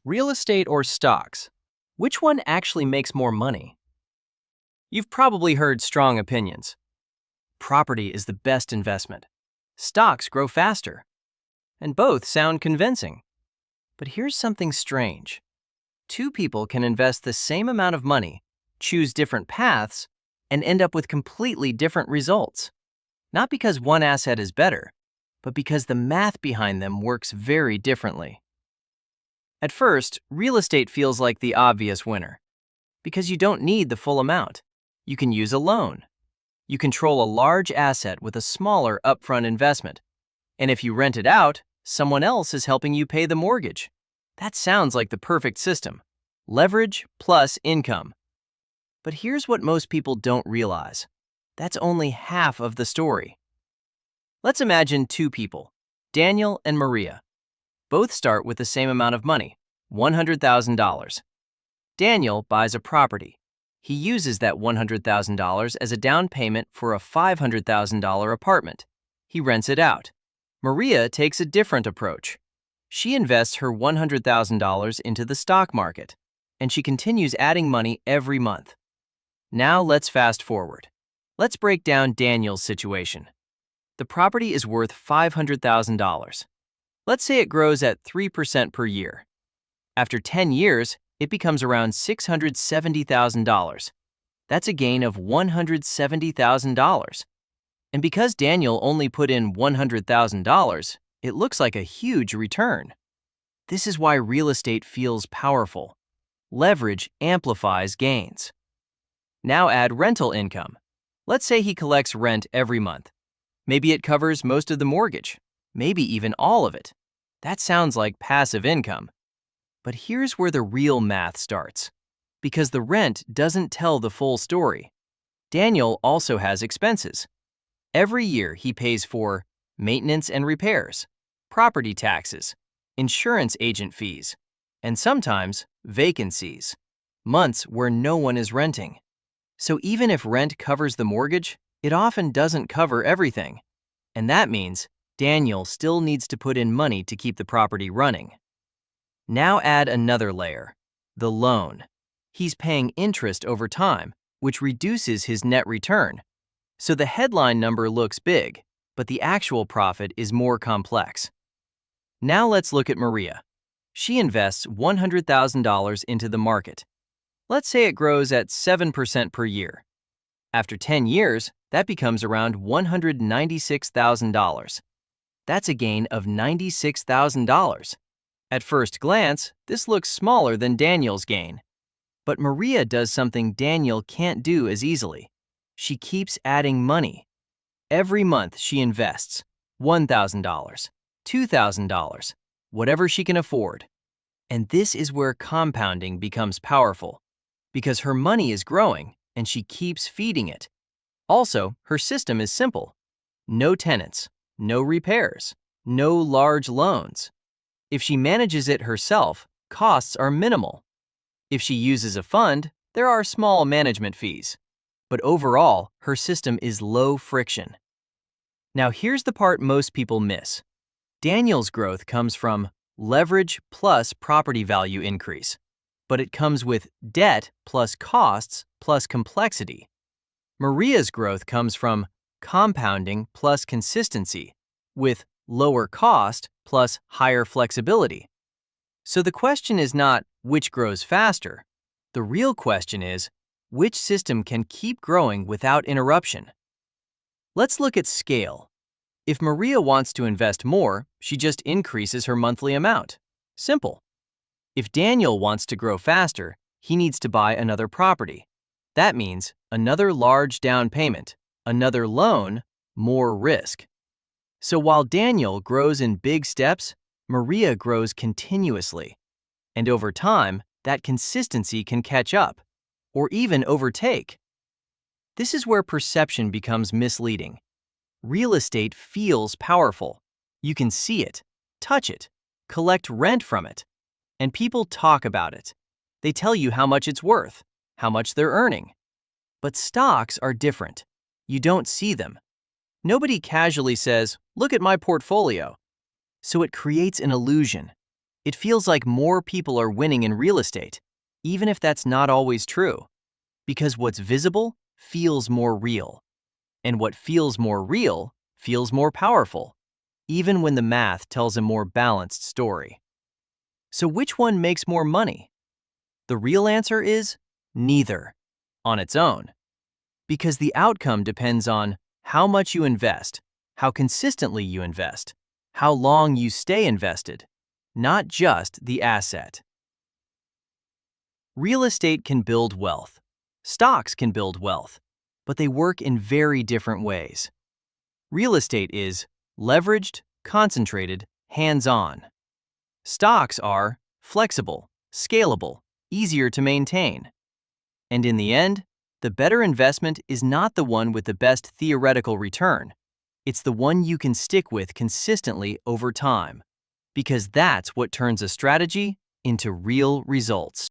Real estate or stocks? Which one actually makes more money? You've probably heard strong opinions. Property is the best investment. Stocks grow faster. And both sound convincing. But here's something strange. Two people can invest the same amount of money, choose different paths, and end up with completely different results. Not because one asset is better, but because the math behind them works very differently. At first, real estate feels like the obvious winner. Because you don't need the full amount. You can use a loan. You control a large asset with a smaller upfront investment. And if you rent it out, someone else is helping you pay the mortgage. That sounds like the perfect system. Leverage plus income. But here's what most people don't realize. That's only half of the story. Let's imagine two people, Daniel and Maria. Both start with the same amount of money, $100,000. Daniel buys a property. He uses that $100,000 as a down payment for a $500,000 apartment. He rents it out. Maria takes a different approach. She invests her $100,000 into the stock market, and she continues adding money every month. Now let's fast forward. Let's break down Daniel's situation. The property is worth $500,000. Let's say it grows at 3% per year. After 10 years, it becomes around $670,000. That's a gain of $170,000. And because Daniel only put in $100,000, it looks like a huge return. This is why real estate feels powerful. Leverage amplifies gains. Now add rental income. Let's say he collects rent every month. Maybe it covers most of the mortgage, maybe even all of it. That sounds like passive income. But here's where the real math starts. Because the rent doesn't tell the full story. Daniel also has expenses. Every year he pays for maintenance and repairs, property taxes, insurance agent fees, and sometimes vacancies, months where no one is renting. So even if rent covers the mortgage, it often doesn't cover everything. And that means Daniel still needs to put in money to keep the property running. Now add another layer, the loan. He's paying interest over time, which reduces his net return. So the headline number looks big, but the actual profit is more complex. Now let's look at Maria. She invests $100,000 into the market. Let's say it grows at 7% per year. After 10 years, that becomes around $196,000. That's a gain of $96,000. At first glance, this looks smaller than Daniel's gain. But Maria does something Daniel can't do as easily. She keeps adding money. Every month she invests $1,000, $2,000, whatever she can afford. And this is where compounding becomes powerful, because her money is growing and she keeps feeding it. Also, her system is simple. No tenants, no repairs, no large loans. If she manages it herself, costs are minimal. If she uses a fund, there are small management fees. But overall, her system is low friction. Now here's the part most people miss. Daniel's growth comes from leverage plus property value increase, but it comes with debt plus costs plus complexity. Maria's growth comes from compounding plus consistency, with lower cost plus higher flexibility. So the question is not which grows faster. The real question is, which system can keep growing without interruption? Let's look at scale. If Maria wants to invest more, she just increases her monthly amount. Simple. If Daniel wants to grow faster, he needs to buy another property. That means another large down payment, another loan, more risk. So while Daniel grows in big steps, Maria grows continuously. And over time, that consistency can catch up, or even overtake. This is where perception becomes misleading. Real estate feels powerful. You can see it, touch it, collect rent from it. And people talk about it. They tell you how much it's worth, how much they're earning. But stocks are different. You don't see them. Nobody casually says, "Look at my portfolio." So it creates an illusion. It feels like more people are winning in real estate, even if that's not always true, because what's visible feels more real, and what feels more real feels more powerful, even when the math tells a more balanced story. So which one makes more money? The real answer is neither, on its own, because the outcome depends on how much you invest, how consistently you invest, how long you stay invested, not just the asset. Real estate can build wealth. Stocks can build wealth, but they work in very different ways. Real estate is leveraged, concentrated, hands-on. Stocks are flexible, scalable, easier to maintain. And in the end, the better investment is not the one with the best theoretical return. It's the one you can stick with consistently over time, because that's what turns a strategy into real results.